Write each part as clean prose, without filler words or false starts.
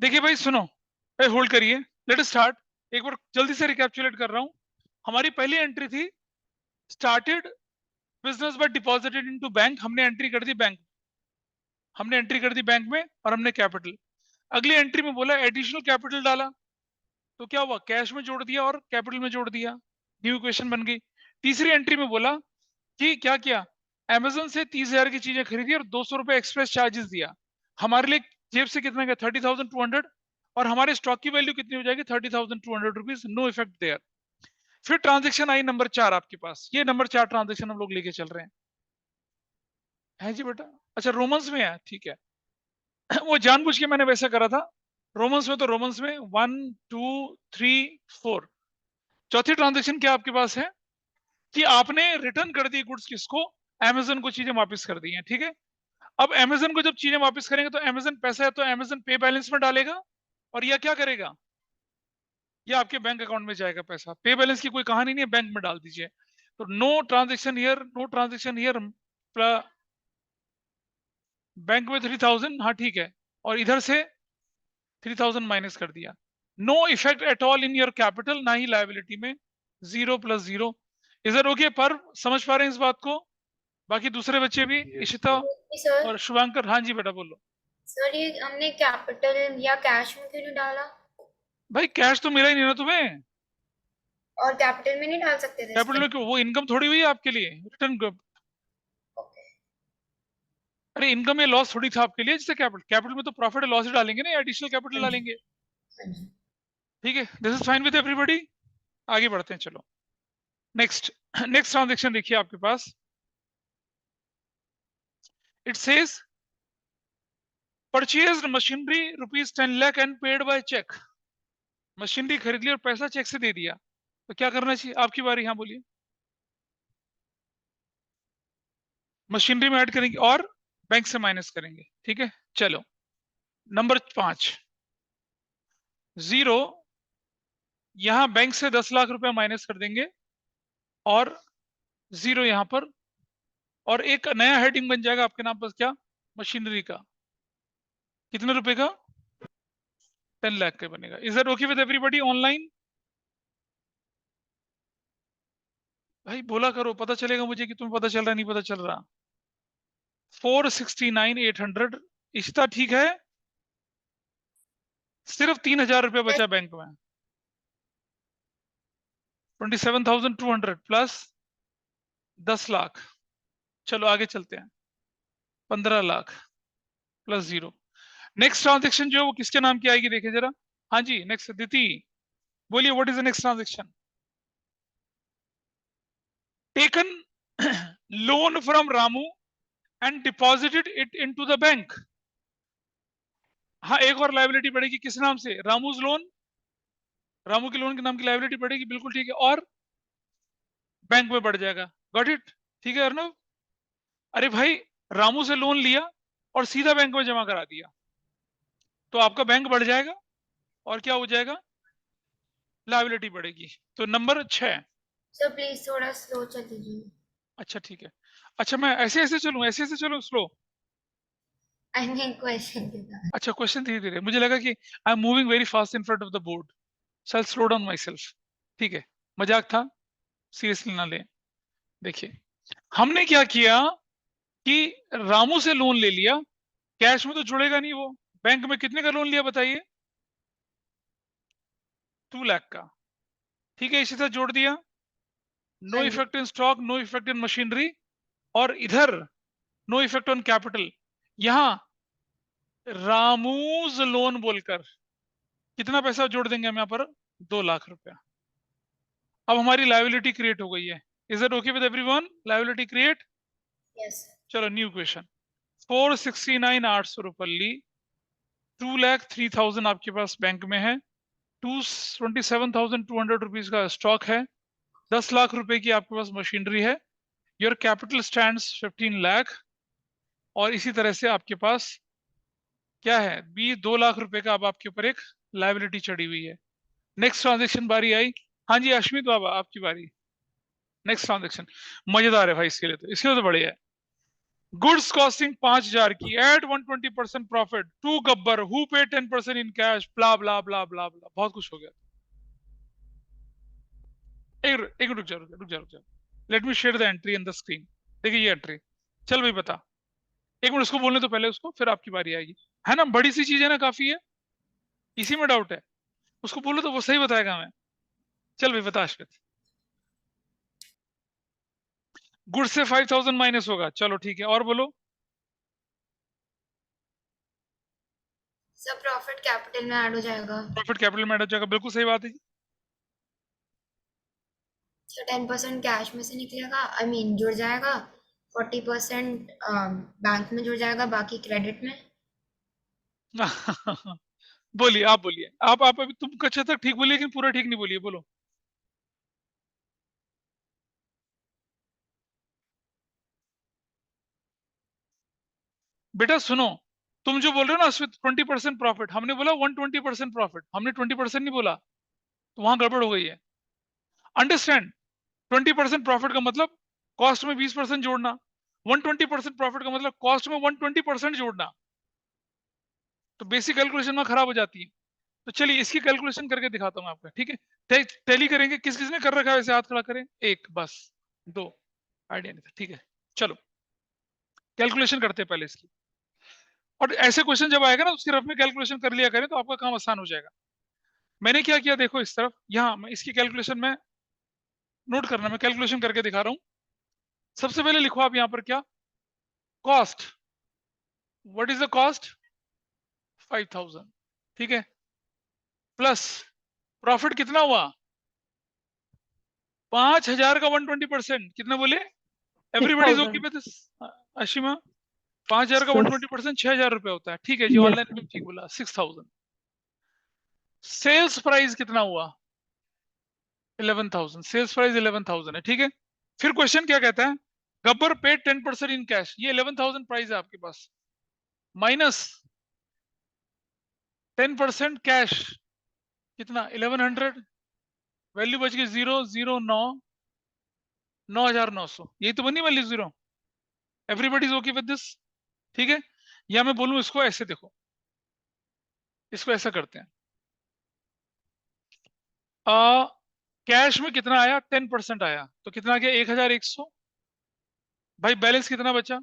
देखिए भाई सुनो, भाई होल्ड करिए, लेट अस स्टार्ट। एक बार जल्दी से रिकैप्चुलेट कर रहा हूं। हमारी पहली एंट्री थी started business but deposited into bank. हमने एंट्री कर दी बैंक, हमने एंट्री कर दी बैंक में और हमने कैपिटल। अगली एंट्री में बोला एडिशनल कैपिटल डाला, तो क्या हुआ, कैश में जोड़ दिया और कैपिटल में जोड़ दिया, न्यू इक्वेशन बन गई। तीसरी एंट्री में बोला कि क्या किया, अमेजन से 30,000 की चीजें खरीदी और 200 रुपए एक्सप्रेस चार्जेस दिया। हमारे लिए जेब से कितना गया, 30,200, और हमारे स्टॉक की वैल्यू कितनी हो जाएगी, 30,200 रुपीज, नो इफेक्ट देयर। फिर ट्रांजेक्शन आई नंबर 4 आपके पास, ये नंबर 4 ट्रांजेक्शन हम लोग लेके चल रहे हैं। है जी बेटा, अच्छा रोमन्स में है, ठीक है। वो जानबूझ के मैंने वैसा करा था। रोमन्स में तो रोमन्स में 1 2 3 4। चौथी ट्रांजेक्शन क्या आपके पास है कि आपने रिटर्न कर दी गुड्स, किसको, अमेजन को चीजें वापस कर दी हैं, ठीक है। अब अमेजन को जब चीजें वापस करेंगे तो अमेजन पैसा है तो अमेजन पे बैलेंस में डालेगा, और यह क्या करेगा, ये आपके बैंक अकाउंट में जाएगा पैसा। पे बैलेंस की कोई कहानी नहीं है, बैंक में डाल दीजिए। तो no transaction here, no transaction here. Bank में 3,000, हाँ ठीक है, और इधर से 3,000 माइनस कर दिया। No effect at all in your capital, ना ही लायबिलिटी में, 0 + 0। इधर ओके, पर समझ पा रहे हैं इस बात को? बाकी दूसरे बच्चे भी, इशिता सर। और शुभांकर, हाँ जी बेटा बोलो। सर ये हमने कैपिटल या कैश में क्यों नहीं डाला? भाई कैश तो मिला ही नहीं ना तुम्हें, और कैपिटल में नहीं डाल सकते थे कैपिटल इसके? में क्यों, वो इनकम थोड़ी हुई है आपके लिए रिटर्न। ओके। अरे इनकम या लॉस थोड़ी था आपके लिए, जैसे कैपिटल, कैपिटल में तो प्रॉफिट लॉस ही डालेंगे ना, एडिशनल कैपिटल हाँ जी। डालेंगे। हाँ जी। ठीक है, this is fine with everybody. आगे बढ़ते हैं, चलो नेक्स्ट। नेक्स्ट ट्रांजेक्शन देखिए आपके पास, it says purchase machinery ₹10 lakh and paid by cheque. Machinery खरीद ली और पैसा चेक से दे दिया, तो क्या करना चाहिए, आपकी बारी, हाँ बोलिए। मशीनरी में ऐड करेंगे और बैंक से माइनस करेंगे, ठीक है। चलो नंबर 5, 0, यहां बैंक से 10 लाख रुपए माइनस कर देंगे और 0 यहां पर, और एक नया हेडिंग बन जाएगा आपके नाम पर, क्या, मशीनरी का। कितने रुपए का, 10 लाख का बनेगा। Is that okay with everybody online? भाई बोला करो, पता चलेगा मुझे कि तुम्हें पता चल रहा नहीं पता चल रहा। 469,800, इश्ता ठीक है। सिर्फ 3,000 रुपया बचा बैंक में। 27,200 प्लस 10 लाख। चलो आगे चलते हैं, 15 लाख प्लस 0। नेक्स्ट ट्रांजेक्शन जो है वो किसके नाम की आएगी, देखिए जरा। हाँ जी, नेक्स्ट दीति बोलिए, what is the next transaction. Taken loan from Ramu and deposited it into the bank. हाँ, एक और लाइबिलिटी बढ़ेगी, किस नाम से, रामूज लोन, रामू के लोन के नाम की लाइबिलिटी बढ़ेगी, बिल्कुल ठीक है, और बैंक में बढ़ जाएगा। गॉट इट, ठीक है अर्नव। अरे भाई, रामू से लोन लिया और सीधा बैंक में जमा करा दिया, तो आपका बैंक बढ़ जाएगा और क्या हो जाएगा, लाइबिलिटी बढ़ेगी। तो नंबर 6। सर प्लीज थोड़ा स्लो चल दीजिए। अच्छा ठीक है, अच्छा मैं ऐसे ऐसे चलूं, ऐसे ऐसे चलूं स्लो। आई मीन क्वेश्चन के साथ। अच्छा क्वेश्चन धीरे धीरे, मुझे लगा कि I am moving very fast in front of the board, so I slow down my self. ठीक है, मजाक था, सीरियसली ना ले। देखिए हमने क्या किया कि रामू से लोन ले लिया, कैश में तो जुड़ेगा नहीं वो। बैंक में कितने का लोन लिया बताइए, 2 लाख का, ठीक है, इसी तरह जोड़ दिया। नो हाँ जी। Effect in stock, no effect in machinery, और इधर नो इफेक्ट ऑन कैपिटल। यहां रामूज लोन बोलकर कितना पैसा जोड़ देंगे हम यहाँ पर, 2 लाख रुपया। अब हमारी लाइबिलिटी क्रिएट हो गई है। Is it okay with everyone, liability create. Yes. चलो न्यू क्वेश्चन। 469,800 रुपये ली, 2,03,000 आपके पास बैंक में है, 27,200 रुपीज का स्टॉक है, 10 लाख रुपए की आपके पास मशीनरी है। योर कैपिटल स्टैंड्स 15 लाख, और इसी तरह से आपके पास क्या है, 2 लाख रुपए का अब आपके ऊपर एक लाइबिलिटी चढ़ी हुई है। नेक्स्ट ट्रांजेक्शन बारी आई, हाँ जी अश्मित बाबा आपकी बारी। नेक्स्ट ट्रांजेक्शन मजेदार है भाई, इसके लिए तो बढ़िया है। गुड्स कॉस्टिंग 5,000 की at 120% profit to Gabbar who pay 10% in cash ब्ला ब्ला ब्ला ब्ला ब्ला, बहुत कुछ हो गया। एक रुक जा रुक जा, let me share the entry in the screen. देखिए ये एंट्री, चल भाई बता। एक मिनट उसको बोलने तो पहले उसको, फिर आपकी बारी आएगी। है ना, बड़ी सी चीज है ना, काफी है, इसी में डाउट है। उसको बोलो तो वो सही बताएगा। मैं चल भाई बता अश्वित। गुड से 5,000 माइनस होगा, चलो ठीक है, और बोलो। सर प्रॉफिट कैपिटल में ऐड हो जाएगा। प्रॉफिट कैपिटल में ऐड हो जाएगा, बिल्कुल सही बात है जी। सर 10% कैश में से निकलेगा, आई मीन जुड़ जाएगा। 40% बैंक में जुड़ जाएगा, बाकी क्रेडिट में। बोलिए, आप बोलिए, आप अभी तुम कुछ हद तक ठीक बोलिए, लेकिन पूरा ठीक नहीं बोलिए, बोलो। बेटा सुनो, तुम जो बोल रहे हो ना अश्वित 20% प्रॉफिट, हमने बोला 120% प्रॉफिट, हमने 20% नहीं बोला, तो वहां गड़बड़ हो गई है। अंडरस्टैंड, 20% प्रॉफिट का मतलब कॉस्ट में 20% जोड़ना, 120% प्रॉफिट का मतलब कॉस्ट में 120% जोड़ना, तो बेसिक कैलकुलेशन में खराब हो जाती है। तो चलिए इसकी कैलकुलेशन करके दिखाता हूँ आपका, ठीक है। टैली करेंगे, किस किस ने कर रखा है वैसे, हाथ खड़ा करें, एक बस, दो, आइडिया नहीं था, ठीक है। चलो कैलकुलेशन करते हैं पहले इसकी, और ऐसे क्वेश्चन जब आएगा ना उसकी रफ में कैलकुलेशन कर लिया करें तो आपका काम आसान हो जाएगा। मैंने क्या किया देखो इस तरफ, यहाँ मैं इसकी कैलकुलेशन में नोट करना, मैं कैलकुलेशन करके दिखा रहा हूँ। सबसे पहले लिखो आप यहाँ पर क्या, cost, what is the cost, 5,000, ठीक है, प्लस प्रॉफिट कितना हुआ, 5,000 का 120%, कितना बोले, six everybody is okay thousand with this. Ashima, 5,000 का 120% 6,000 रुपया होता है, ठीक है जी, यस ऑनलाइन में ठीक बोला, 6,000। सेल्स प्राइस कितना हुआ, 11,000, सेल्स प्राइस 11,000 है, ठीक है। फिर क्वेश्चन क्या कहता है, गब्बर पेड 10% इन कैश, ये 11,000 प्राइस है आपके पास, माइनस 10% कैश, कितना 1100, वैल्यू बच गई 009, 9,900, यही तो बनी value zero. Everybody is okay with this, ठीक है। या मैं बोलूं इसको ऐसे, देखो इसको ऐसा करते हैं, कैश में कितना आया, 10% आया, तो कितना आ गया 1,100। भाई बैलेंस कितना बचा,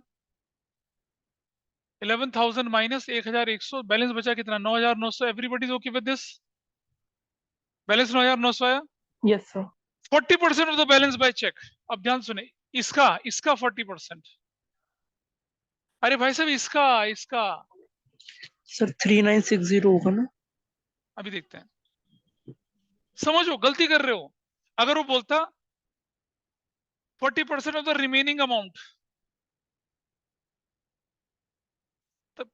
11,000 माइनस 1,100, बैलेंस बचा कितना 9,900। Everybody okay with this, balance 9,900 आया। Yes sir 40% of the balance by cheque. अब ध्यान सुने, इसका इसका 40%, अरे भाई साहब इसका इसका, सर 3960 होगा ना अभी देखते हैं, समझो गलती कर रहे हो। अगर वो बोलता 40% ऑफ द रिमेनिंग अमाउंट, तब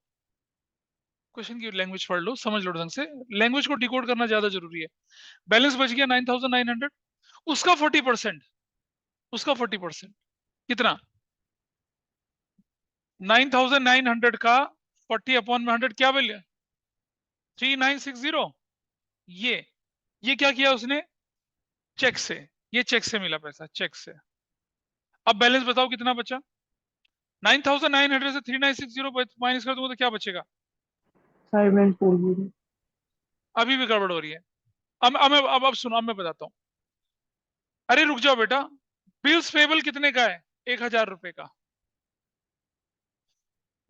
क्वेश्चन की लैंग्वेज पढ़ लो, समझ लो ढंग से, लैंग्वेज को डिकोड करना ज्यादा जरूरी है। बैलेंस बच गया 9,900, उसका 40%, उसका 40% कितना, 9,900 का 40 अपॉन में 100, क्या वैल्यू, 3,960। ये क्या किया उसने, चेक से, ये चेक से मिला पैसा, चेक से। अब बैलेंस बताओ कितना बचा, 9,900 से 3,960 माइनस कर दूंगा तो क्या बचेगा, 5940 अभी भी गड़बड़ हो रही है। अब सुनो, अब मैं बताता हूँ। अरे रुक जाओ बेटा, बिल्स पेबल कितने का है, 1,000 रुपए का।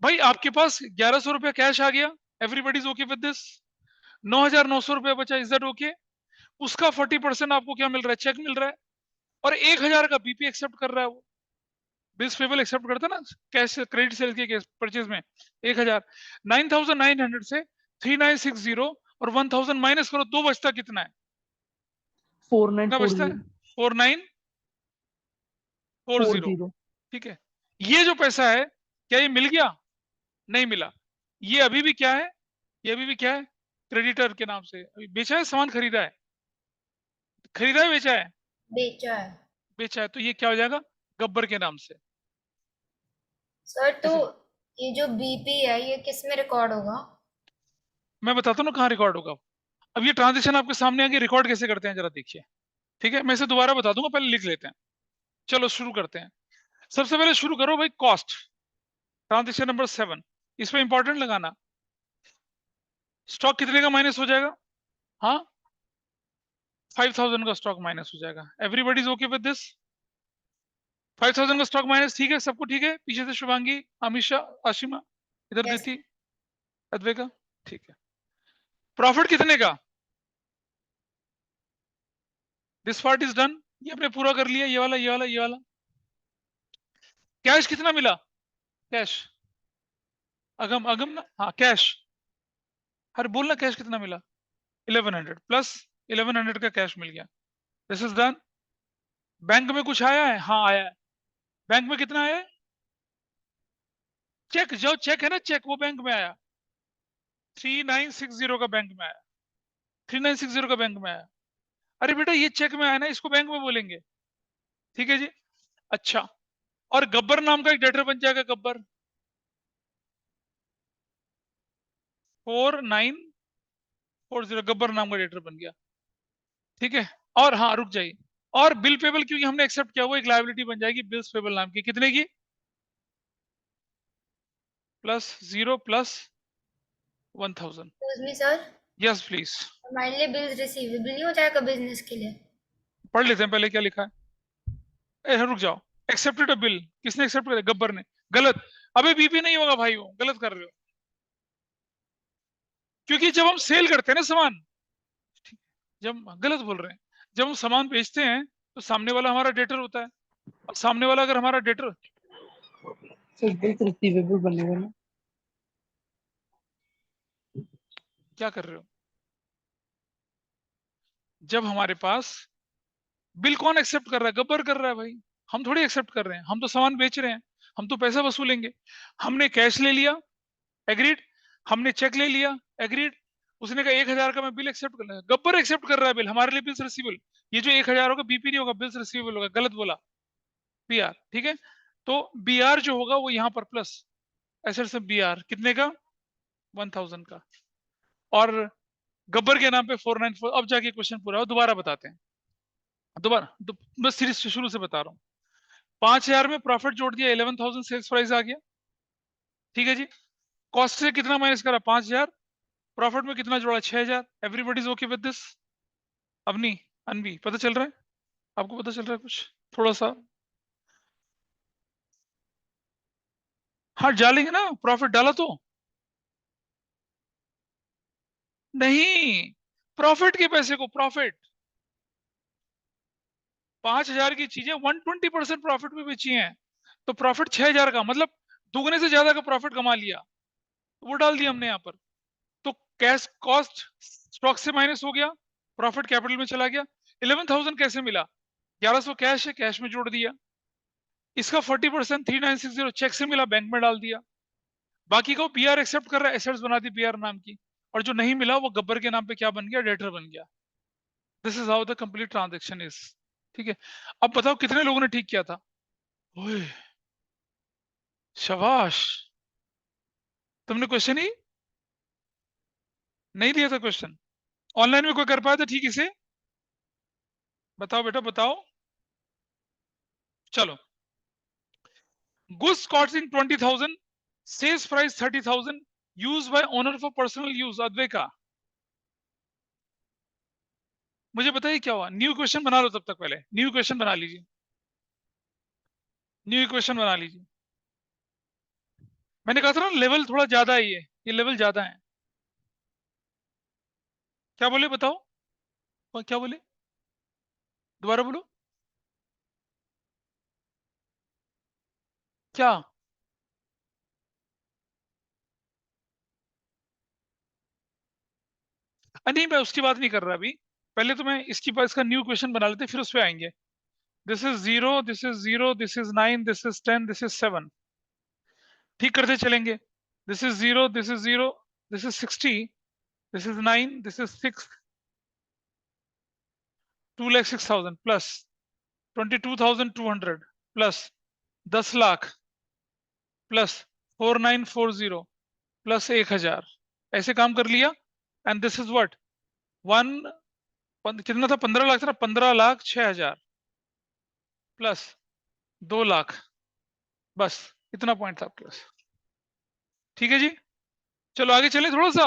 भाई आपके पास 1,100 रुपया कैश आ गया, everybody is okay with this, 9,900 रुपया बचा, इज दैट ओके। उसका 40% आपको क्या मिल रहा है, चेक मिल रहा है, और 1,000 का बीपी एक्सेप्ट कर रहा है वो, बिल्स पेबल एक्सेप्ट करता है ना कैश क्रेडिट सेल्स के परचेज में। 1,000, 9,900 से 3,960 और 1,000 माइनस करो, दो बचता कितना है, कितना बचता है, 4940 4,940, 40 ठीक है। ये जो पैसा है, क्या ये मिल गया, नहीं मिला, ये अभी भी क्या है, ये अभी भी क्या है, क्रेडिटर के नाम से अभी बेचा है, सामान खरीदा है, खरीदा है बेचा है, बेचा है। बेचा है, तो ये क्या हो जाएगा, गब्बर के नाम से। सर तो ऐसे ये जो बीपी है ये किस में रिकॉर्ड होगा? मैं बताता हूँ ना कहाँ रिकॉर्ड होगा। अब ये ट्रांजेक्शन आपके सामने आगे, रिकॉर्ड कैसे करते हैं जरा देखिए, ठीक है। मैं इसे दोबारा बता दूंगा, पहले लिख लेते हैं। चलो शुरू करते हैं। सबसे पहले शुरू करो भाई, कॉस्ट, ट्रांजेक्शन नंबर 7, इसमें इंपॉर्टेंट लगाना, स्टॉक कितने का माइनस हो जाएगा? हाँ, 5000 का स्टॉक माइनस हो जाएगा। Everybody is okay with this? 5000 का स्टॉक माइनस, ठीक है? सबको ठीक है? पीछे से शुभांगी, अमीषा, आशिमा, इधर Yes. दीति, अद्वैका, ठीक है। प्रॉफिट कितने का? दिस पार्ट इज डन, ये आपने पूरा कर लिया, ये वाला, ये वाला, ये वाला। कैश कितना मिला? कैश, अगम, अगम ना, हाँ कैश, अरे बोलना कैश कितना मिला? 1100 प्लस 1100 का कैश मिल गया। This is done. बैंक में कुछ आया है? हाँ आया है। बैंक में कितना आया है? चेक, जो चेक है ना, चेक, वो बैंक में आया, 3960 का बैंक में आया, 3960 का बैंक में आया। अरे बेटा ये चेक में आया ना, इसको बैंक में बोलेंगे, ठीक है जी। अच्छा, और गब्बर नाम का एक डेटर बन जाएगा, गब्बर 4940, गब्बर नाम का डेटर बन गया, ठीक है। और हाँ रुक जाइए, और बिल पेबल क्योंकि हमने एक्सेप्ट किया, वो एक लायबिलिटी बन जाएगी बिल्स पेबल नाम की, कितने की? Plus 0 plus 1000। Excuse me, sir. Yes please, हमारे लिए बिल्स रिसीवेबल नहीं हो जाएगा बिजनेस के लिए? पढ़ लेते हैं पहले क्या लिखा है। रुक जाओ, एक्सेप्टेड अ बिल, किसने एक्सेप्ट किया? गब्बर ने। गलत, अबे बीपी नहीं होगा भाई, वो गलत कर रहे हो, क्योंकि जब हम सेल करते हैं ना सामान, जब गलत बोल रहे हैं, जब हम सामान बेचते हैं तो सामने वाला हमारा डेटर होता है, और सामने वाला अगर हमारा डेटर, सर बिल्स रिसीवेबल बनेगा ना? क्या कर रहे हो? जब हमारे पास बिल कौन एक्सेप्ट कर रहा है? गब्बर कर रहा है भाई, हम थोड़ी एक्सेप्ट कर रहे हैं, हम तो सामान बेच रहे हैं, हम तो पैसा वसूलेंगे। हमने कैश ले लिया, एग्रीड, हमने चेक ले लिया, एग्रीड, उसने कहा 1000 का मैं बिल एक्सेप्ट कर लिया, गब्बर एक्सेप्ट कर रहा है बिल, हमारे लिए बिल्स रिसीवेबल। ये जो 1000 होगा बीपी नहीं होगा, बिल्स रिसीवेबल होगा, गलत बोला, बीआर, ठीक है। तो बीआर जो होगा वो यहाँ पर प्लस एसेट्स में बीआर कितने का? 1000 का, और गब्बर के नाम पे 494। अब जाके क्वेश्चन पूरा हो, दोबारा बताते हैं, दोबारा मैं सीरीज शुरू से बता रहा हूँ। 5000 में प्रॉफिट जोड़ दिया, 11000 सेल्स प्राइस आ गया, ठीक है जी। कॉस्ट से कितना माइनस करा? 5000, प्रॉफिट में कितना जोड़ा? 6000। Everybody is okay with this? Avani, Anvi, पता चल रहा है आपको? पता चल रहा है कुछ थोड़ा सा? हाँ डालेंगे ना, प्रॉफिट डाला तो नहीं, प्रॉफिट के पैसे को, प्रॉफिट 5000 की चीजें 120% प्रॉफिट में बेची हैं, तो प्रॉफिट 6000 का, मतलब दुगने से ज्यादा का प्रॉफिट कमा लिया, वो डाल दिया हमने यहाँ पर। तो कैश कॉस्ट स्टॉक से माइनस हो गया, प्रॉफिट कैपिटल में चला गया। 11000 कैसे मिला? 1100 कैश है, कैश में जोड़ दिया, इसका 40% 3960 चेक से मिला, बैंक में डाल दिया, बाकी को पीआर एक्सेप्ट कर रहा है, एसेट्स बना दी पीआर नाम की, और जो नहीं मिला वो गब्बर के नाम पे क्या बन गया? डेटर बन गया। This is how the complete transaction is, ठीक है। अब बताओ कितने लोगों ने ठीक किया था? ओए शाबाश, तुमने क्वेश्चन ही नहीं दिया था, क्वेश्चन ऑनलाइन में कोई कर पाया था ठीक इसे? बताओ बेटा बताओ, चलो। Goods costing 20,000, sales price 30,000, use by owner for personal use, Advaika मुझे बताइए क्या हुआ? न्यू क्वेश्चन बना लो तब तक, पहले न्यू क्वेश्चन बना लीजिए, न्यू इक्वेशन बना लीजिए। मैंने कहा था ना लेवल थोड़ा ज्यादा है, ये लेवल ज्यादा है। क्या बोले बताओ, और क्या बोले? दोबारा बोलो, क्या? नहीं मैं उसकी बात नहीं कर रहा अभी, पहले तो मैं इसकी बात, इसका न्यू क्वेश्चन बना लेते, फिर उस पर आएंगे। This is 0, this is 0, this is 9, this is 10, this is 7, ठीक करते चलेंगे। This is 0, this is 0, this is 60, this is 9, this is 6, 2,06,000 plus 22,200 plus 10 lakh plus 4940 plus 1000, ऐसे काम कर लिया। And this is what, one, कितना था? 15 लाख था ना, 15,06,000 प्लस 2 लाख, बस इतना पॉइंट था आपके पास। ठीक है जी, चलो आगे चले थोड़ा सा।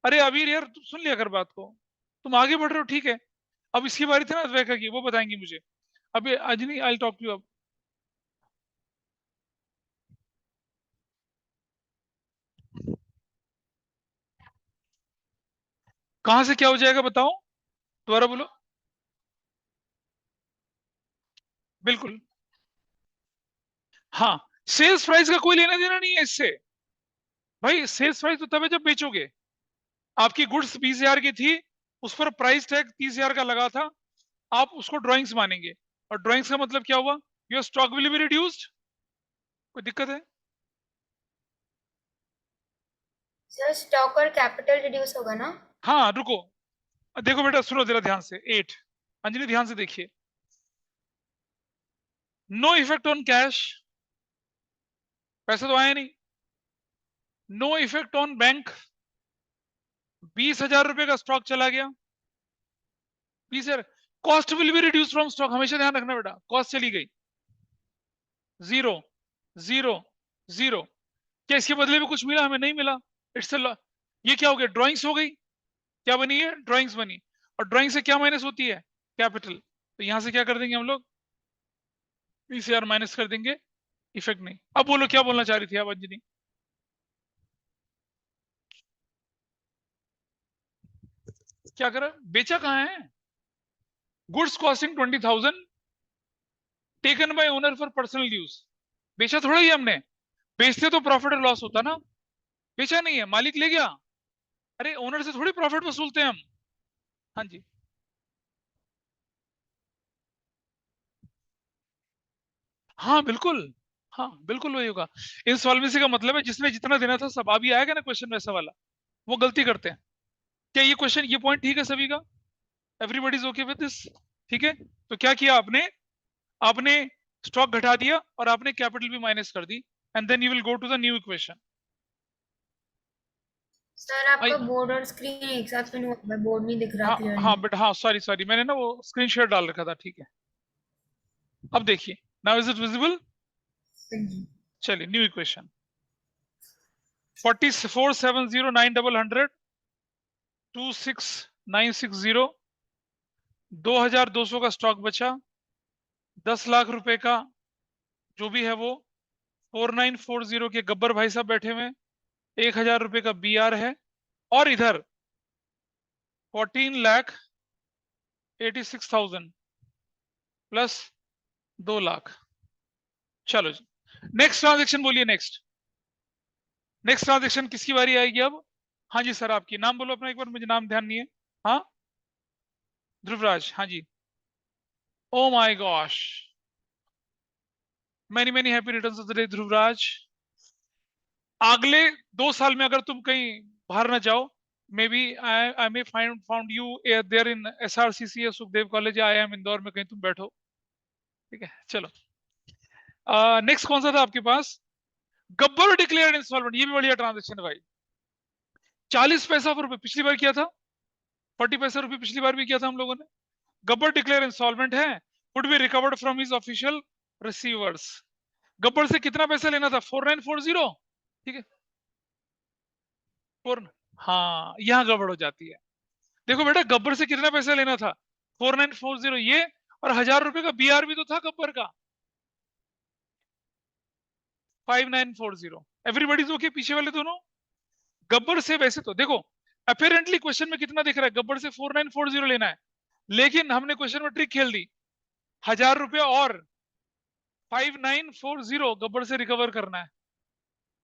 अरे अभी यार तुम सुन लिया कर बात को, तुम आगे बढ़ रहे हो, ठीक है। अब इसकी बारी थी ना अद्वैका की, वो बताएंगी मुझे। अभी Ajni, I talk to you अब। कहां से क्या हो जाएगा बताओ, दोबारा बोलो। बिल्कुल। हाँ, सेल्स प्राइस का कोई लेना देना नहीं है इससे। भाई सेल्स प्राइस तो तब है जब बेचोगे। आपकी गुड्स 20,000 की थी, उस पर प्राइस टैग 30,000 का लगा था, आप उसको ड्राइंग्स मानेंगे। और ड्राइंग्स का मतलब क्या हुआ? Your stock will be reduced. कोई दिक्कत है? सर स्टॉक और कैपिटल रिड्यूस होगा ना? हाँ रुको, देखो बेटा सुनो जरा ध्यान से, 8, अंजलि ध्यान से देखिए। नो इफेक्ट ऑन कैश, पैसा तो आया नहीं। नो इफेक्ट ऑन बैंक, 20,000 रुपए का स्टॉक चला गया। 20,000। Cost will be reduce from stock, हमेशा ध्यान रखना बेटा, कॉस्ट चली गई। Zero, zero, zero. क्या इसके बदले में कुछ मिला? हमें नहीं मिला। इट्स ये क्या हो गया? ड्राइंग्स हो गई। क्या बनी है? ड्राइंग्स बनी। और ड्राइंग से क्या माइनस होती है? कैपिटल। तो यहां से क्या कर देंगे हम लोग? 20,000 माइनस कर देंगे, इफेक्ट नहीं। अब बोलो क्या बोलना चाह रही थी आप अंजनी? क्या करा? बेचा कहाँ है? Goods costing 20,000 taken by owner for personal use. बेचा थोड़ा ही हमने, बेचते तो प्रॉफिट और लॉस होता ना। बेचा नहीं है, मालिक ले गया। अरे ओनर से थोड़ी प्रॉफिट वसूलते हैं हम। हाँ जी। हाँ बिल्कुल, हाँ बिल्कुल वही होगा। इंसॉल्वेंसी का मतलब है जिसने जितना देना था सब। अभी आएगा ना क्वेश्चन वैसा वाला, वो गलती करते हैं। क्या ये क्वेश्चन, ये पॉइंट ठीक है सभी का? Everybody is okay with this? ठीक है। तो क्या किया आपने? आपने स्टॉक घटा दिया और आपने कैपिटल भी माइनस कर दी, and then you will go to the new equation. Sir आपका बोर्ड और स्क्रीन एक साथ में हुआ है, बोर्ड नहीं दिख रहा हाँ हाँ क्लियरली। बट हाँ, सॉरी सॉरी, मैंने ना वो स्क्रीन शेयर डाल रखा था, ठीक है। अब देखिए, नाउ इज इट विजिबल? चलिए न्यू इक्वेशन। 44,709,100 26,960, 2,200 का स्टॉक बचा, 10 लाख रुपए का जो भी है वो। 4940 के गब्बर भाई साहब बैठे हुए हैं, 1,000 रुपए का बीआर है। और इधर 14,86,000 प्लस 2 लाख। चलो जी, नेक्स्ट ट्रांजेक्शन बोलिए। नेक्स्ट, नेक्स्ट ट्रांजेक्शन किसकी बारी आएगी अब? हाँ जी सर, आपकी नाम बोलो अपना एक बार, मुझे नाम ध्यान नहीं है। हाँ, ध्रुवराज, हाँ जी। Oh my gosh, many many happy returns of the day Dhruvraj. अगले 2 साल में अगर तुम कहीं बाहर ना जाओ, maybe I may found you there in SRCC या सुखदेव कॉलेज या IIM इंदौर में कहीं तुम बैठो। ठीक है, चलो। नेक्स्ट कौन सा था आपके पास? गब्बर डिक्लेयर्ड इंस्टॉलमेंट, ये भी बढ़िया ट्रांजेक्शन है भाई। 40 पैसा पर रुपए पिछली बार किया था, 40 पैसा रुपए पिछली बार भी किया था हम लोगों ने। गब्बर डिक्लेयर इंस्टॉलमेंट है, would be recovered from his official receivers. Gabbar से कितना पैसा लेना था? 4940। ठीक है, फोर, हाँ यहाँ गड़बड़ हो जाती है। देखो बेटा, गब्बर से कितना पैसा लेना था? 4940 ये, और 1,000 रुपए का बीआर भी तो था गब्बर का, 5940। एवरीबॉडीज ओके पीछे वाले दोनों? गब्बर से वैसे तो देखो, अपेरेंटली क्वेश्चन में कितना दिख रहा है? गब्बर से 4940 लेना है, लेकिन हमने क्वेश्चन में ट्रिक खेल दी। 1,000 रुपया और 5940 गब्बर से रिकवर करना है।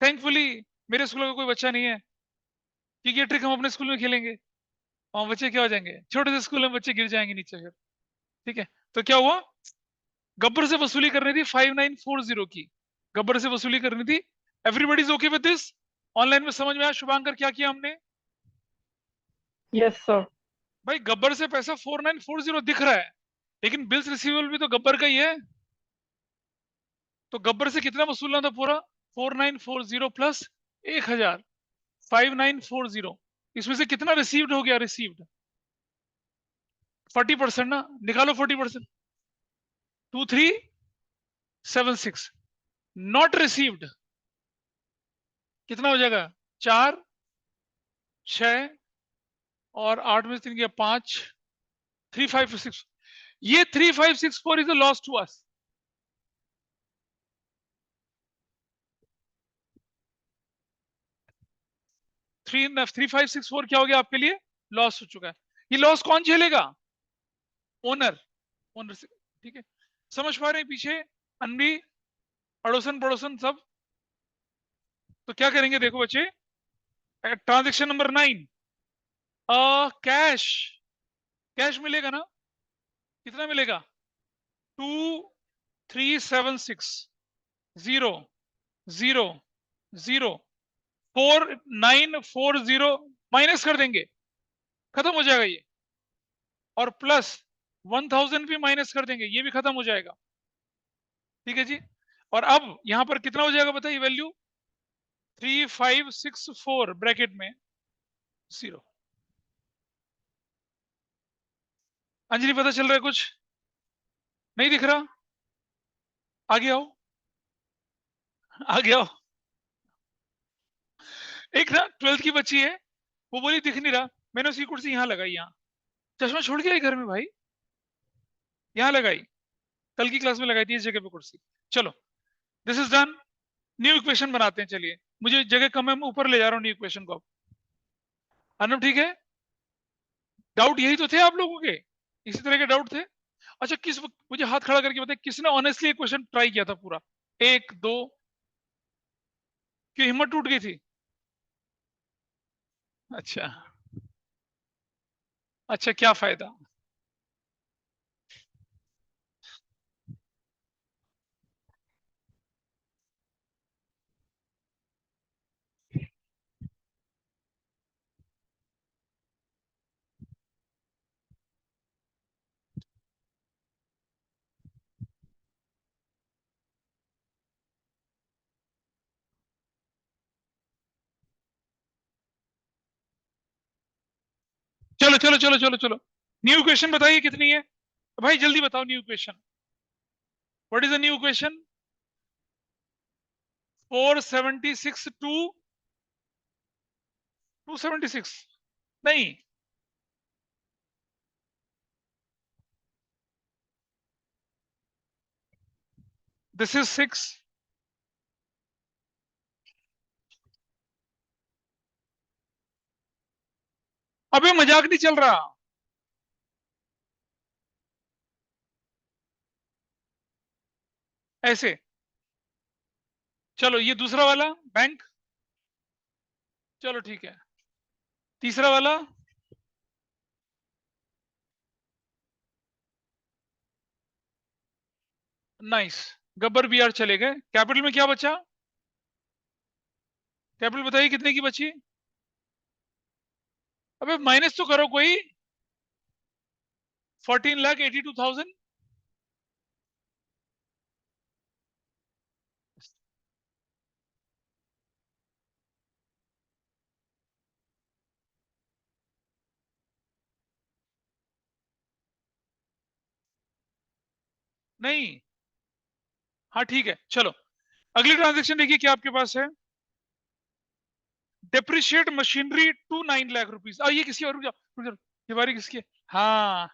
थैंकफुली मेरे स्कूल का कोई बच्चा नहीं है, क्योंकि ये ट्रिक हम अपने स्कूल में खेलेंगे और बच्चे क्या हो जाएंगे, छोटे से स्कूल में बच्चे गिर जाएंगे नीचे फिर। ठीक है, तो क्या हुआ? गब्बर से वसूली करनी थी 5940 की, गब्बर से वसूली करनी थी। Everybody is okay with this? Online में समझ में आया? शुभांकर क्या किया हमने? Yes sir. भाई गब्बर से पैसा 4940 दिख रहा है, लेकिन बिल्स रिसीवेबल भी तो गब्बर का ही है। तो गब्बर से कितना वसूलना था पूरा? 4940 प्लस 1,000, 5940। इसमें से कितना रिसीव्ड हो गया? रिसीव्ड 40% ना, निकालो 40%। 2376। नॉट रिसीव्ड कितना हो जाएगा? 4, 6 और 8 में से 3 गया 5, 356। ये 3564 is a loss to us. Three five six four क्या हो गया आपके लिए? लॉस हो चुका है। ये लॉस कौन झेलेगा? ओनर। ओनर से, ठीक है। समझ पा रहे हैं पीछे अनबी, अड़ोसन पड़ोसन सब? तो क्या करेंगे देखो बच्चे, ट्रांजेक्शन नंबर 9, कैश। कैश मिलेगा ना? कितना मिलेगा? 2376 0 0 4940 माइनस कर देंगे, खत्म हो जाएगा ये। और प्लस 1000 भी माइनस कर देंगे, ये भी खत्म हो जाएगा। ठीक है जी। और अब यहां पर कितना हो जाएगा बताइए वैल्यू? 3564 ब्रैकेट में 0। अंजलि पता चल रहा है कुछ? नहीं दिख रहा? आगे आओ, आगे आओ। एक ना 12th की बच्ची है, वो बोली दिख नहीं रहा, मैंने उसकी कुर्सी यहाँ लगाई, यहाँ चश्मा छोड़ के आई घर में भाई, यहाँ लगाई, कल की क्लास में लगाई थी इस जगह पे कुर्सी। चलो, this is done. New equation बनाते हैं, चलिए, मुझे जगह कम है, मैं ऊपर ले जा रहा हूँ न्यू इक्वेशन को। अब अनुप ठीक है? डाउट यही तो थे आप लोगों के, इसी तरह के डाउट थे? अच्छा, मुझे हाथ खड़ा करके बताए किसने ऑनेस्टली क्वेश्चन ट्राई किया था पूरा? एक दो, क्यों हिम्मत टूट गई थी? अच्छा, अच्छा, क्या फायदा? चलो चलो चलो चलो चलो, न्यू इक्वेशन बताइए कितनी है भाई, जल्दी बताओ new equation. What is the new equation? 476 to 276? नहीं, दिस इज 6। अबे मजाक नहीं चल रहा, ऐसे। चलो ये दूसरा वाला बैंक, चलो ठीक है। तीसरा वाला, नाइस। गब्बर बी आर चले गए। कैपिटल में क्या बचा? कैपिटल बताइए कितने की बची? अबे माइनस तो करो कोई। 14,82,000। नहीं, हाँ ठीक है, चलो अगली ट्रांजेक्शन देखिए क्या आपके पास है। Depreciate machinery to 9 lakh rupees. ये किसी और, रुक जाओ रुक जाओ, ये बारी किसकी है? हाँ,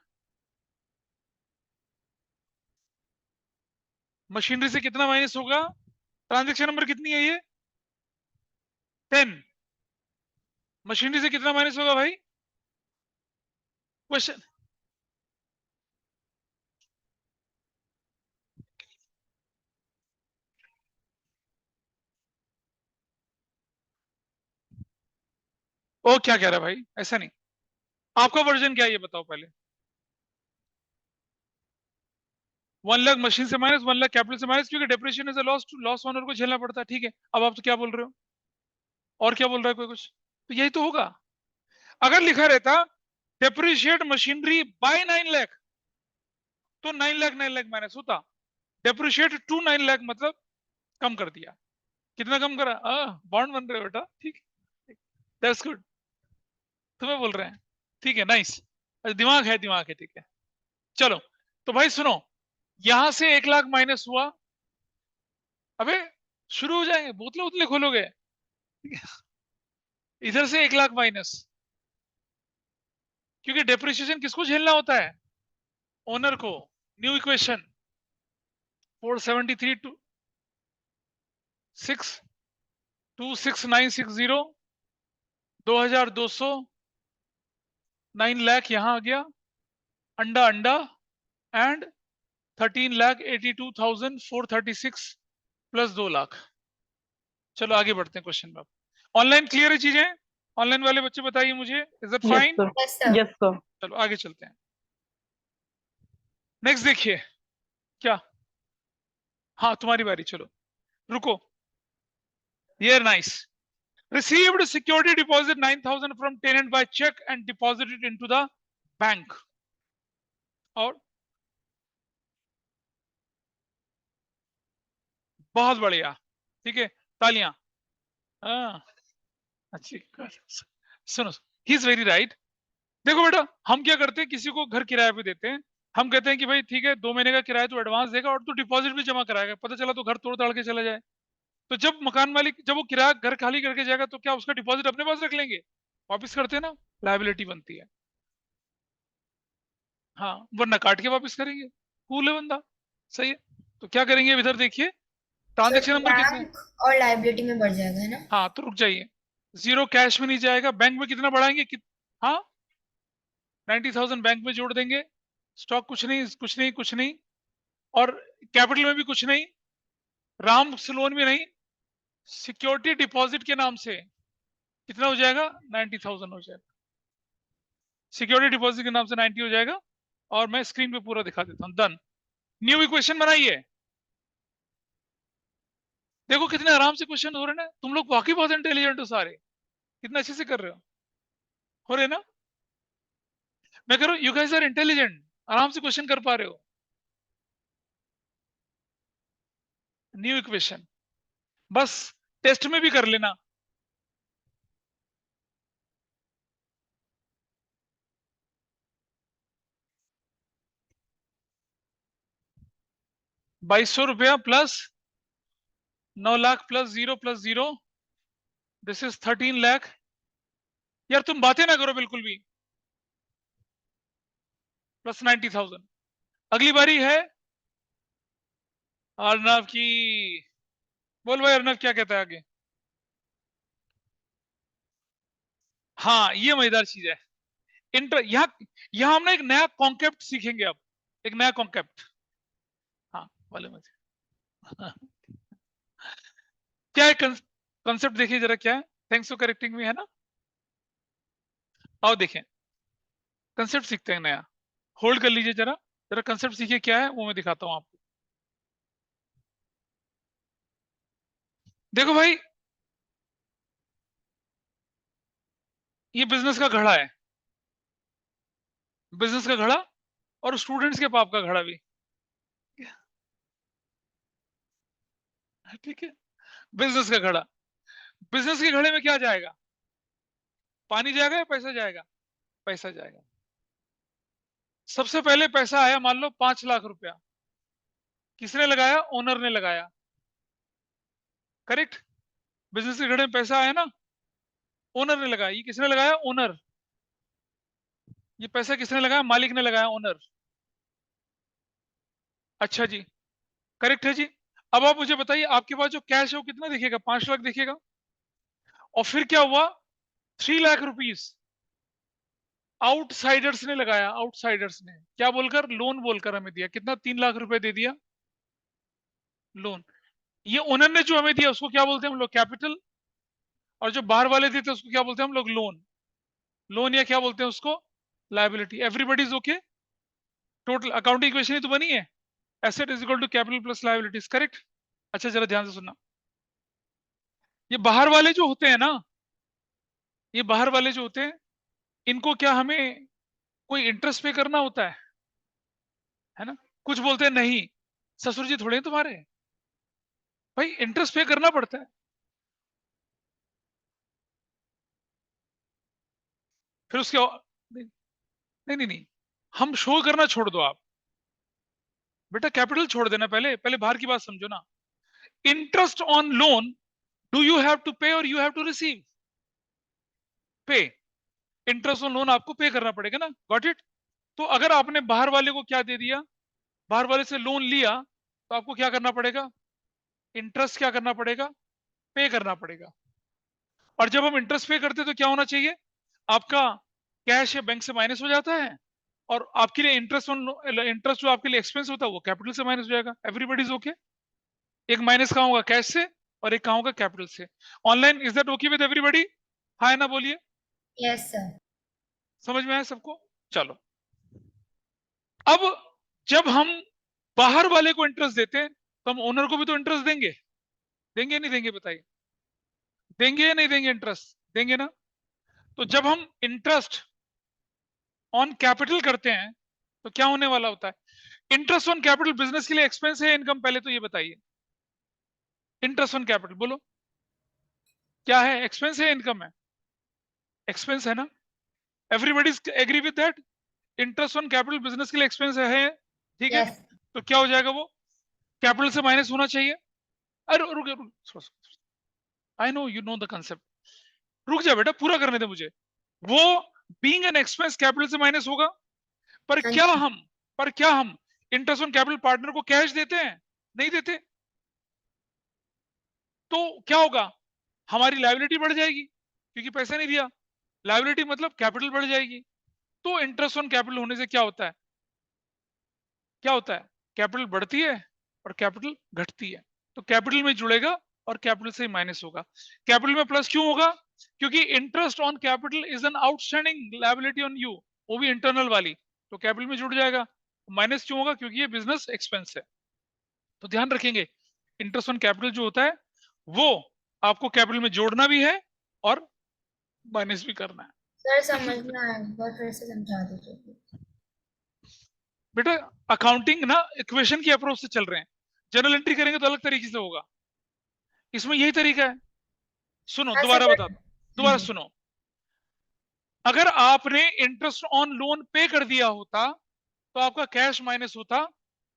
मशीनरी से कितना माइनस होगा? ट्रांजेक्शन नंबर कितनी है ये? 10। मशीनरी से कितना माइनस होगा भाई? क्वेश्चन। ओ क्या कह रहा है भाई, ऐसा नहीं। आपका वर्जन क्या है ये बताओ पहले। 1 लाख मशीन से माइनस, 1 लाख कैपिटल से माइनस, क्योंकि depreciation is a loss, loss owner को झेलना पड़ता है। ठीक है, अब आप तो क्या बोल रहे हो? और क्या बोल रहा है कोई कुछ? तो यही तो होगा। अगर लिखा रहता डेप्रिशिएट मशीनरी बाय 9 लाख, तो 9 लाख 9 लाख माइनस होता। डेप्रिशिएट टू 9 लाख मतलब कम कर दिया। कितना कम करा? बॉन्ड बन रहे हो बेटा, ठीक, दैट्स गुड। तुम्हें बोल रहे हैं, ठीक है, नाइस। दिमाग है, दिमाग है, ठीक है। चलो, तो भाई सुनो, यहां से 1 लाख माइनस हुआ। अबे शुरू हो जाएंगे, बोतले उतले खोलोगे? इधर से 1 लाख माइनस, क्योंकि डेप्रिसिएशन किसको झेलना होता है? ओनर को। न्यू इक्वेशन 473 टू 6 26960 2200 9 लाख यहां आ गया, अंडा अंडा एंड 13,82,436 प्लस 2 लाख। चलो आगे बढ़ते हैं क्वेश्चन में। ऑनलाइन क्लियर है चीजें? ऑनलाइन वाले बच्चे बताइए मुझे, is it Yes, fine? sir. Yes, sir. Yes, sir. चलो आगे चलते हैं। नेक्स्ट देखिए क्या, हाँ तुम्हारी बारी, चलो रुको। ये nice. Received security deposit 9,000 from tenant by check and deposited into the bank. और बहुत बढ़िया, ठीक है, तालियां। हाँ अच्छी, सुनो, ही इज वेरी राइट। देखो बेटा, हम क्या करते हैं, किसी को घर किराए पे देते हैं, हम कहते हैं कि भाई ठीक है 2 महीने का किराया तो एडवांस देगा और तू डिपॉजिट भी जमा कराएगा, पता चला तो घर तोड़ ताड़ के चला जाए। तो जब मकान मालिक, जब वो किराया घर खाली करके जाएगा तो क्या उसका डिपॉजिट अपने पास रख लेंगे? वापस करते हैं ना, लायबिलिटी बनती है। हाँ, वरना काट के वापस करेंगे। कूल है बंदा, सही है। तो क्या करेंगे, इधर देखिए ट्रांजेक्शन नंबर कितने, बैंक और लाइबिलिटी में बढ़ जाएगा, है ना? हाँ तो रुक जाइए, 0 कैश में नहीं जाएगा, बैंक में कितना बढ़ाएंगे हाँ 90,000 बैंक में जोड़ देंगे, स्टॉक कुछ नहीं कुछ नहीं कुछ नहीं, और कैपिटल में भी कुछ नहीं, राम लोन में नहीं, सिक्योरिटी डिपॉजिट के नाम से कितना हो जाएगा, 90,000 हो जाएगा। सिक्योरिटी डिपॉजिट के नाम से 90 हो जाएगा, और मैं स्क्रीन पे पूरा दिखा देता हूँ। डन। न्यू इक्वेशन बनाइए। देखो कितने आराम से क्वेश्चन हो रहे हैं, तुम लोग वाकई बहुत इंटेलिजेंट हो सारे, कितना अच्छे से कर रहे हो रहे ना? मैं कह रहा हूँ यू गाइस आर इंटेलिजेंट, आराम से क्वेश्चन कर पा रहे हो। न्यू इक्वेशन बस टेस्ट में भी कर लेना। ₹2200 plus 9 lakh plus 0 this is 13 lakh. यार तुम बातें ना करो बिल्कुल भी। प्लस 90,000। अगली बारी है अर्नव की। बोल भाई अर्नव क्या कहता है आगे? हाँ ये मजेदार चीज है। यहाँ हम ना एक नया कॉन्सेप्ट सीखेंगे अब, एक नया कॉन्सेप्ट। हाँ वाले मुझे क्या है कॉन्सेप्ट, देखिए जरा क्या है। थैंक्स फॉर करेक्टिंग मी, है ना? आओ देखें, कंसेप्ट सीखते हैं नया। होल्ड कर लीजिए जरा, जरा कंसेप्ट सीखिए क्या है वो मैं दिखाता हूं आपको। देखो भाई, ये बिजनेस का घड़ा है, बिजनेस का घड़ा, और स्टूडेंट्स के पाप का घड़ा भी, ठीक है। बिजनेस का घड़ा, बिजनेस के घड़े में क्या जाएगा? पानी जाएगा या पैसा जाएगा? पैसा जाएगा। सबसे पहले पैसा आया, मान लो 5 लाख रुपया, किसने लगाया? ओनर ने लगाया, करेक्ट। बिजनेस के घड़े में पैसा आया ना, ओनर ने लगाया। ये किसने लगाया? ओनर। ये पैसा किसने लगाया? मालिक ने लगाया, ओनर। अच्छा जी, करेक्ट है जी। अब आप मुझे बताइए, आपके पास जो कैश है वो कितना दिखेगा? 5 लाख दिखेगा। और फिर क्या हुआ? 3 लाख रुपीस आउटसाइडर्स ने लगाया, आउटसाइडर्स ने क्या बोलकर? लोन बोलकर हमें दिया। कितना? 3 लाख रुपए दे दिया लोन। ये ओनर ने जो हमें दिया उसको क्या बोलते हैं हम लोग? कैपिटल। और जो बाहर वाले देते उसको क्या बोलते हैं हम लोग? लोन। लोन या क्या बोलते हैं उसको? Liability. Everybody is okay? Total accounting equation ही तो बनी है, asset is equal to capital plus liabilities, correct. अच्छा जरा ध्यान से सुनना, ये बाहर वाले जो होते हैं ना, ये बाहर वाले जो होते हैं, इनको क्या हमें कोई इंटरेस्ट पे करना होता है ना? कुछ बोलते हैं नहीं, ससुर जी थोड़े हैं तुम्हारे, भाई इंटरेस्ट पे करना पड़ता है। फिर उसके नहीं नहीं नहीं नहीं, हम शो करना छोड़ दो आप, बेटा कैपिटल छोड़ देना, पहले पहले बाहर की बात समझो ना। Interest on loan do you have to pay और you have to receive? Pay. Interest on loan आपको पे करना पड़ेगा ना, गॉट इट? तो अगर आपने बाहर वाले को क्या दे दिया, बाहर वाले से लोन लिया, तो आपको क्या करना पड़ेगा? इंटरेस्ट क्या करना पड़ेगा? पे करना पड़ेगा। और जब हम इंटरेस्ट पे करते हैं तो क्या होना चाहिए? आपका कैश या बैंक से माइनस हो जाता है, और आपके लिए इंटरेस्ट जो आपके लिए एक्सपेंस होता है वो कैपिटल से माइनस हो जाएगा। Everybody is okay? एक माइनस कहाँ होगा? कैश से, और एक कहाँ होगा? कैपिटल से। Online is that okay with everybody? हाँ ना, बोलिए। Yes sir. समझ में आया सबको? चलो, अब जब हम बाहर वाले को इंटरेस्ट देते हैं तो हम ओनर को भी तो इंटरेस्ट देंगे, देंगे नहीं देंगे? बताइए, देंगे या नहीं देंगे? इंटरेस्ट देंगे ना? तो जब हम इंटरेस्ट ऑन कैपिटल करते हैं तो क्या होने वाला होता है? इंटरेस्ट ऑन कैपिटल बिजनेस के लिए एक्सपेंस है, इनकम? पहले तो ये बताइए, इंटरेस्ट ऑन कैपिटल बोलो, क्या है? एक्सपेंस है, इनकम है? एक्सपेंस है ना? Everybody agree with that? Interest on capital business के लिए एक्सपेंस है, ठीक है? यस। तो क्या हो जाएगा? वो कैपिटल से माइनस होना चाहिए। अरे रुक रुक, I know you know the concept, रुक जा बेटा, पूरा करने दे मुझे। वो बीइंग एन एक्सपेंस कैपिटल से माइनस होगा, पर हाँ क्या जी। हम पर क्या हम इंटरेस्ट ऑन कैपिटल पार्टनर को कैश देते हैं? नहीं देते। तो क्या होगा? हमारी लायबिलिटी बढ़ जाएगी, क्योंकि पैसा नहीं दिया। लायबिलिटी मतलब कैपिटल बढ़ जाएगी। तो इंटरेस्ट ऑन कैपिटल होने से क्या होता है? क्या होता है? कैपिटल बढ़ती है और कैपिटल घटती है। तो कैपिटल में जुड़ेगा और कैपिटल से माइनस होगा। कैपिटल में प्लस क्यों होगा? क्योंकि interest on capital is an outstanding liability on you, वो भी इंटरनल वाली, तो कैपिटल में जुड़ जाएगा। माइनस क्यों होगा? क्योंकि ये बिजनेस एक्सपेंस है। तो ध्यान रखेंगे, इंटरेस्ट ऑन कैपिटल जो होता है वो आपको कैपिटल में जोड़ना भी है और माइनस भी करना है। सर समझ में आया, एक बार फिर से समझा दीजिए। बेटा अकाउंटिंग ना इक्वेशन की अप्रोच से चल रहे हैं, जनरल एंट्री करेंगे तो अलग तरीके से होगा, इसमें यही तरीका है। सुनो हाँ सर दोबारा बता बट। दो, हाँ दोबारा जी। सुनो। अगर आपने इंटरेस्ट ऑन लोन पे कर दिया होता तो आपका कैश माइनस होता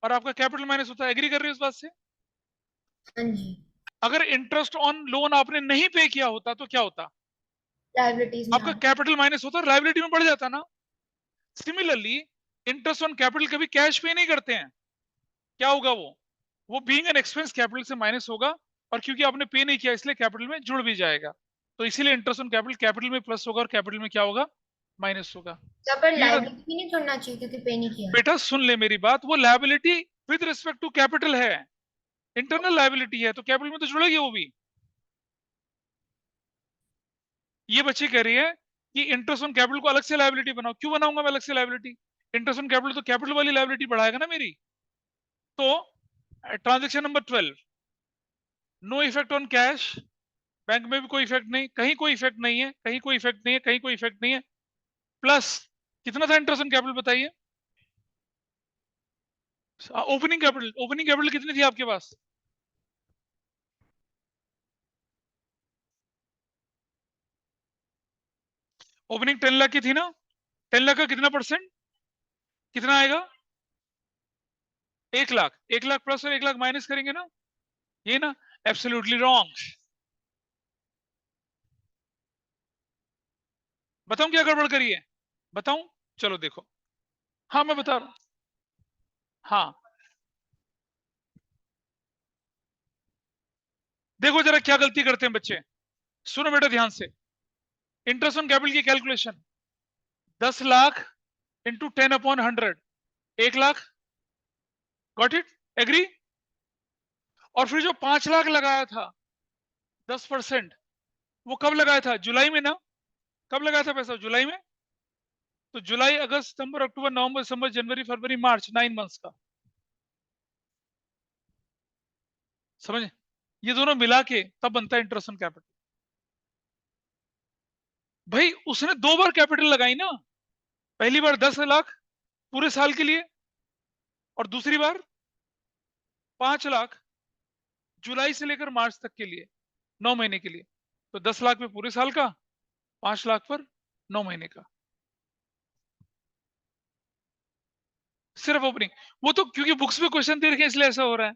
और आपका कैपिटल माइनस होता। एग्री कर रहे हो इस बात से? हाँ जी। अगर इंटरेस्ट ऑन लोन आपने नहीं पे किया होता तो क्या होता? लाइबिलिटीज में आपका हाँ। कैपिटल माइनस होता और लायबिलिटी में बढ़ जाता ना। सिमिलरली इंटरेस्ट ऑन कैपिटल कभी कैश पे नहीं करते हैं। क्या होगा? वो बीइंग एन एक्सपेंस कैपिटल से माइनस होगा, और क्योंकि आपने पे नहीं किया इसलिए कैपिटल में जुड़ भी जाएगा। तो इसीलिए इंटरेस्ट ऑन कैपिटल कैपिटल में प्लस होगा और कैपिटल में क्या होगा? माइनस होगा। सर पर क्लियर? लाइबिलिटी भी नहीं छोड़ना चाहिए क्योंकि पे नहीं किया। बेटा सुन ले मेरी बात, वो liability with respect to capital है, इंटरनल लायबिलिटी है, तो कैपिटल में तो जुड़ेगी वो भी। ये बच्ची कह रही है कि इंटरेस्ट ऑन कैपिटल को अलग से लायबिलिटी बनाओ। क्यों बनाऊंगा मैं अलग से लायबिलिटी? इंटरेस्ट ऑन कैपिटल तो कैपिटल वाली लायबिलिटी बढ़ाएगा ना मेरी। तो transaction number 12, no effect on cash. Bank में भी कोई इफेक्ट नहीं, कहीं कोई इफेक्ट नहीं है, कहीं कोई इफेक्ट नहीं है, कहीं कोई इफेक्ट नहीं है। प्लस कितना था इंटरेस्ट ऑन कैपिटल बताइए? ओपनिंग कैपिटल कितनी थी आपके पास? ओपनिंग 10 लाख की थी ना? 10 लाख का कितना परसेंट, कितना आएगा? 1 लाख। 1 लाख प्लस और 1 लाख माइनस करेंगे ना, ये ना? Absolutely wrong. बताऊं क्या गड़बड़ करी है? बताऊं? चलो देखो। हाँ मैं बता रहा हूं। हाँ देखो जरा क्या गलती करते हैं बच्चे, सुनो बेटा ध्यान से। इंटरेस्ट ऑन कैपिटल की calculation 10 lakh into 10/100, 1 lakh. Got it? Agree? और फिर जो 5 लाख लगाया था 10%, वो कब लगाया था? जुलाई में ना? कब लगाया था पैसा? जुलाई में। तो जुलाई अगस्त सितंबर अक्टूबर नवंबर दिसंबर जनवरी फरवरी मार्च, 9 मंथ्स का। समझ? ये दोनों मिला के तब बनता है इंटरेस्ट ऑन कैपिटल। भाई उसने 2 बार कैपिटल लगाई ना, पहली बार 10 लाख पूरे साल के लिए, और दूसरी बार 5 लाख जुलाई से लेकर मार्च तक के लिए, 9 महीने के लिए। तो 10 लाख पे पूरे साल का, 5 लाख पर 9 महीने का। सिर्फ ओपनिंग। वो तो क्योंकि बुक्स में क्वेश्चन दे रखे हैं इसलिए ऐसा हो रहा है।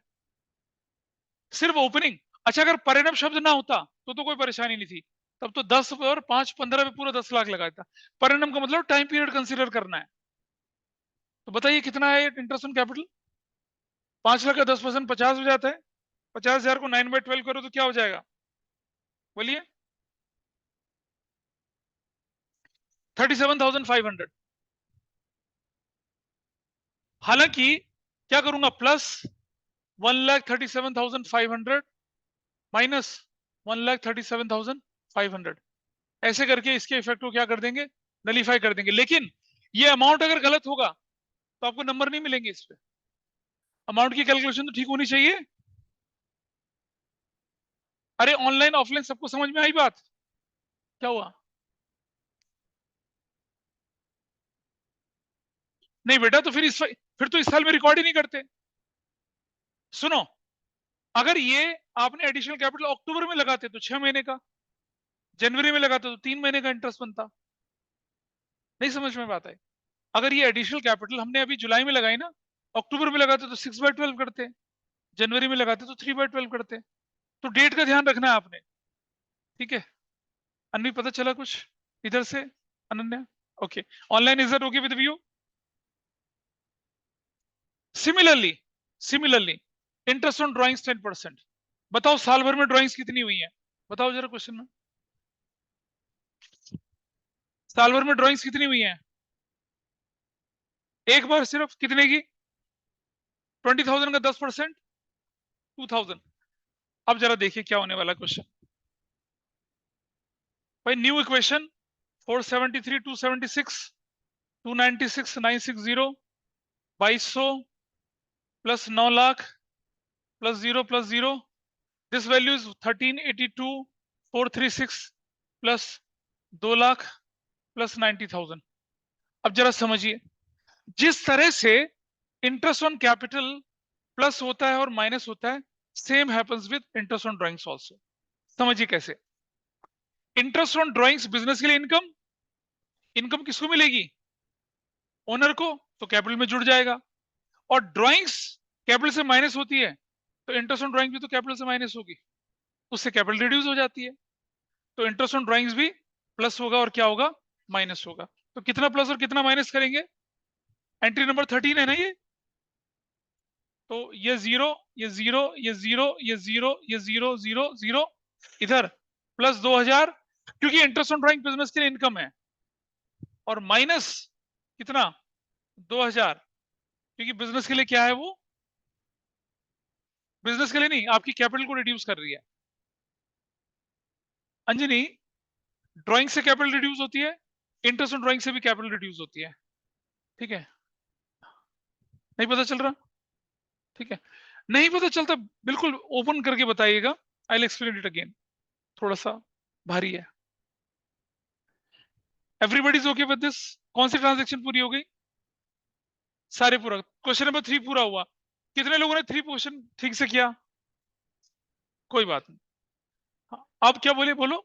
सिर्फ ओपनिंग। अच्छा, अगर परिणम शब्द ना होता तो कोई परेशानी नहीं थी, तब तो 10 और 5 15 में पूरा 10 लाख लगाता। परिणम का मतलब टाइम पीरियड कंसीडर करना है। तो बताइए कितना है इंटरेस्ट ऑन कैपिटल? 5 लाख का 10% 50 हो जाता है। 50,000 को 9/12 करो तो क्या हो जाएगा? बोलिए। 37,500। हालांकि क्या करूंगा, प्लस 1,37,500 माइनस 1,37,500, ऐसे करके इसके इफेक्ट को क्या कर देंगे, नलीफाई कर देंगे। लेकिन ये अमाउंट अगर गलत होगा तो आपको नंबर नहीं मिलेंगे इस पे। अमाउंट की कैलकुलेशन तो ठीक होनी चाहिए। अरे ऑनलाइन ऑफलाइन सबको समझ में आई बात? क्या हुआ? नहीं बेटा, तो फिर तो इस साल में रिकॉर्ड ही नहीं करते। सुनो, अगर ये आपने एडिशनल कैपिटल अक्टूबर में लगाते तो 6 महीने का, जनवरी में लगाते तो 3 महीने का इंटरेस्ट बनता। नहीं समझ में बात आई? अगर ये एडिशनल कैपिटल हमने अभी जुलाई में लगाई ना, अक्टूबर में लगाते तो 6/12 करते, जनवरी में लगाते तो 3/12 करते। तो डेट का ध्यान रखना है आपने, ठीक है? अन्वी पता चला कुछ इधर से? Ananya, okay. Online is that okay with you? Similarly interest on drawings 10%। बताओ साल भर में ड्राइंग्स कितनी हुई है? बताओ जरा क्वेश्चन में, साल भर में ड्राइंग्स कितनी हुई है? एक बार सिर्फ कितने की? 20,000 का 10%, 2,000। अब जरा देखिए क्या होने वाला क्वेश्चन। भाई new equation, 473 276 296 960 2200 plus 9 lakh plus 0 this value is 1382 436 plus 2 lakh plus 90,000। अब जरा समझिए, जिस तरह से इंटरेस्ट ऑन कैपिटल प्लस होता है और माइनस होता है, same happens with interest on drawings also. समझिए कैसे। इंटरेस्ट ऑन ड्राइंग्स बिजनेस के लिए इनकम, इनकम किसको मिलेगी? ओनर को, तो कैपिटल में जुड़ जाएगा। और ड्राइंग्स कैपिटल से माइनस होती है, तो इंटरेस्ट ऑन ड्राइंग भी तो कैपिटल से माइनस होगी, उससे कैपिटल रिड्यूस हो जाती है। तो इंटरेस्ट ऑन ड्राइंग्स भी प्लस होगा और क्या होगा, माइनस होगा। तो कितना प्लस और कितना माइनस करेंगे? एंट्री नंबर 13 है ना ये। तो ये जीरो, ये जीरो, ये जीरो, ये जीरो, ये जीरो, जीरो जीरो, इधर प्लस 2,000, क्योंकि इंटरेस्ट ऑन ड्राइंग बिजनेस के लिए इनकम है, और माइनस कितना, 2,000, क्योंकि बिजनेस के लिए क्या है वो, बिजनेस के लिए नहीं, आपकी कैपिटल को रिड्यूस कर रही है। अंजनी, ड्राइंग से कैपिटल रिड्यूस होती है, इंटरेस्ट ऑन ड्राइंग से भी कैपिटल रिड्यूस होती है, ठीक है? नहीं पता चल रहा? ठीक है, नहीं पता चलता बिल्कुल ओपन करके बताइएगा, I will explain it again. थोड़ा सा भारी है। Everybody is okay with this? कौन सी ट्रांजेक्शन पूरी हो गई? सारे पूरा। क्वेश्चन नंबर 3 पूरा हुआ। कितने लोगों ने 3 क्वेश्चन ठीक से किया? कोई बात नहीं। हाँ, अब क्या बोले, बोलो।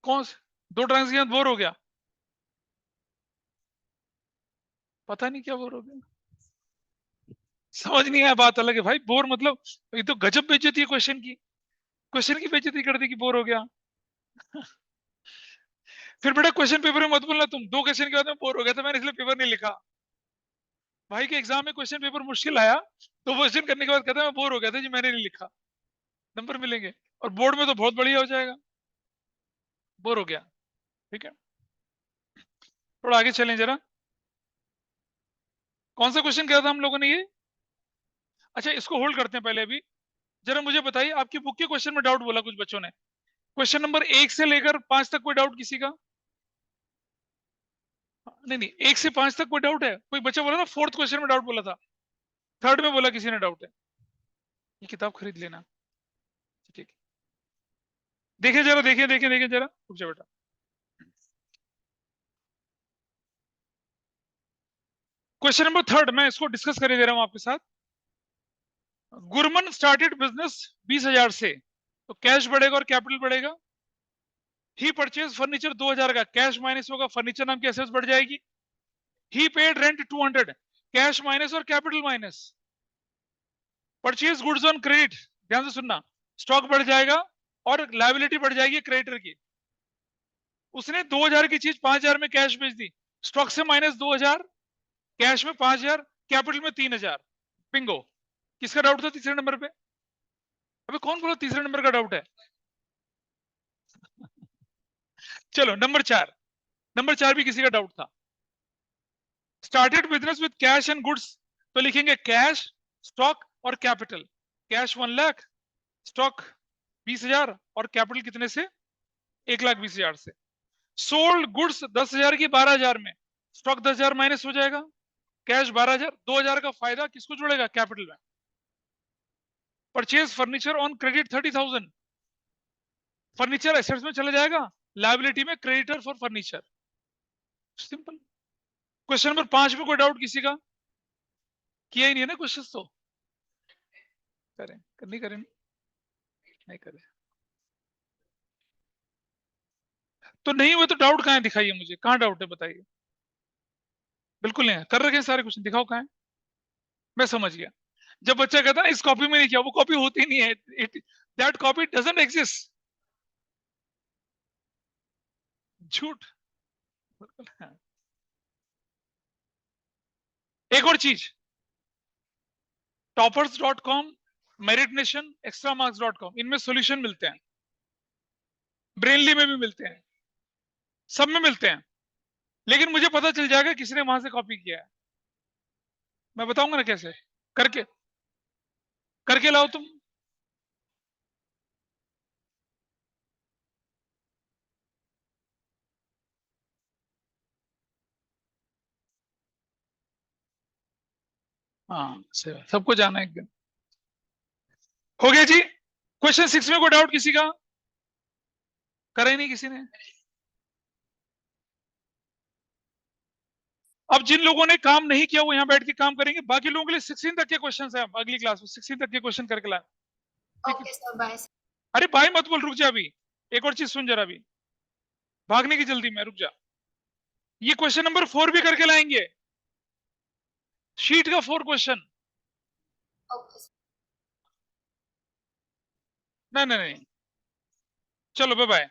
कौन से 2 ट्रांजेक्शन बोर हो गया? पता नहीं क्या बोर हो गया, समझ नहीं आया। बात अलग है भाई, बोर मतलब ये तो गजब बेइज्जती है क्वेश्चन की। क्वेश्चन की बेइज्जती कर दी कि बोर हो गया। फिर बेटा क्वेश्चन पेपर में मत बोलना तुम 2 क्वेश्चन के बाद में बोर हो गया था, मैंने इसलिए पेपर नहीं लिखा। भाई के एग्जाम में क्वेश्चन पेपर मुश्किल आया तो क्वेश्चन करने के बाद कहता मैं बोर हो गया था जी, मैंने नहीं लिखा। नंबर मिलेंगे, और बोर्ड में तो बहुत बढ़िया हो जाएगा। बोर हो गया, ठीक है। थोड़ा आगे चलें जरा। कौन सा क्वेश्चन किया था हम लोगों ने ये? अच्छा, इसको होल्ड करते हैं पहले। अभी जरा मुझे बताइए, आपकी बुक के क्वेश्चन में डाउट बोला कुछ बच्चों ने। क्वेश्चन नंबर 1 से लेकर 5 तक कोई डाउट किसी का? नहीं नहीं, 1 से 5 तक कोई डाउट है? कोई बच्चा बोला ना 4th क्वेश्चन में डाउट बोला था, 3rd में बोला किसी ने डाउट है। ये किताब खरीद लेना, ठीक है। देखिए जरा, देखिए देखिए देखिए जरा, रुक जा बेटा। क्वेश्चन नंबर 3rd मैं इसको डिस्कस कर दे रहा हूं आपके साथ। गुरमन स्टार्टेड बिजनेस 20,000 से, तो कैश बढ़ेगा और कैपिटल बढ़ेगा। ही परचेज फर्नीचर 2,000 का, कैश माइनस होगा, फर्नीचर नाम की एसेट्स बढ़ जाएगी। ही पेड रेंट 200, कैश माइनस और capital minus. Purchase goods on credit, ध्यान से सुनना, स्टॉक बढ़ जाएगा और लायबिलिटी बढ़ जाएगी क्रेडिटर की। उसने 2000 की चीज 5000 में कैश बेच दी, स्टॉक से माइनस 2000, कैश में 5000, कैपिटल में 3000। बिंगो। किसका डाउट था तीसरे नंबर पे? अबे कौन बोला तीसरे नंबर का डाउट है? चलो नंबर 4, नंबर 4 भी किसी का डाउट था। Started business with cash and goods, तो लिखेंगे कैश, स्टॉक और कैपिटल। कैश 1 लाख, स्टॉक 20,000 और कैपिटल कितने से? 1,20,000 से। सोल्ड गुड्स 10,000 की 12,000 में, स्टॉक 10,000 माइनस हो जाएगा, कैश 12,000, 2,000 का फायदा किसको जुड़ेगा? कैपिटल में। Purchase furniture on credit 30,000, furniture assets में चला जाएगा, लायबिलिटी में creditor for furniture. Simple. Question number 5 में कोई डाउट किसी का? किया ही नहीं है ना क्वेश्चन? तो करें नहीं करें? नहीं करें तो नहीं हुए तो डाउट कहाँ है? दिखाइए मुझे, कहाँ डाउट है बताइए। बिल्कुल नहीं है, कर रखे हैं सारे क्वेश्चन, दिखाओ कहाँ है। मैं समझ गया। जब बच्चा कहता है ना इस कॉपी में नहीं किया, वो कॉपी होती नहीं है, दैट कॉपी डजंट एग्जिस्ट। झूठ। एक और चीज, टॉपर्स.com, मेरिट नेशन, extramarks.com, इनमें सॉल्यूशन मिलते हैं, ब्रेनली में भी मिलते हैं, सब में मिलते हैं। लेकिन मुझे पता चल जाएगा किसने वहां से कॉपी किया है। मैं बताऊंगा ना कैसे। करके करके लाओ तुम। हाँ सही बात, सबको जाना है एक दिन। हो गया जी। क्वेश्चन 6 में कोई डाउट किसी का? करा ही नहीं किसी ने। अब जिन लोगों ने काम नहीं किया वो यहाँ बैठ के काम करेंगे, बाकी लोगों के लिए 16 तक के क्वेश्चन है, अगली क्लास में 16 तक के क्वेश्चन करके लाए। ठीक है। Okay sir, bye. अरे भाई मत बोल, रुक जा अभी, एक और चीज सुन जरा, अभी भागने की जल्दी में, रुक जा। ये क्वेश्चन नंबर 4 भी करके लाएंगे, शीट का 4 क्वेश्चन। Okay sir. नहीं नहीं नहीं, चलो बाय बाय।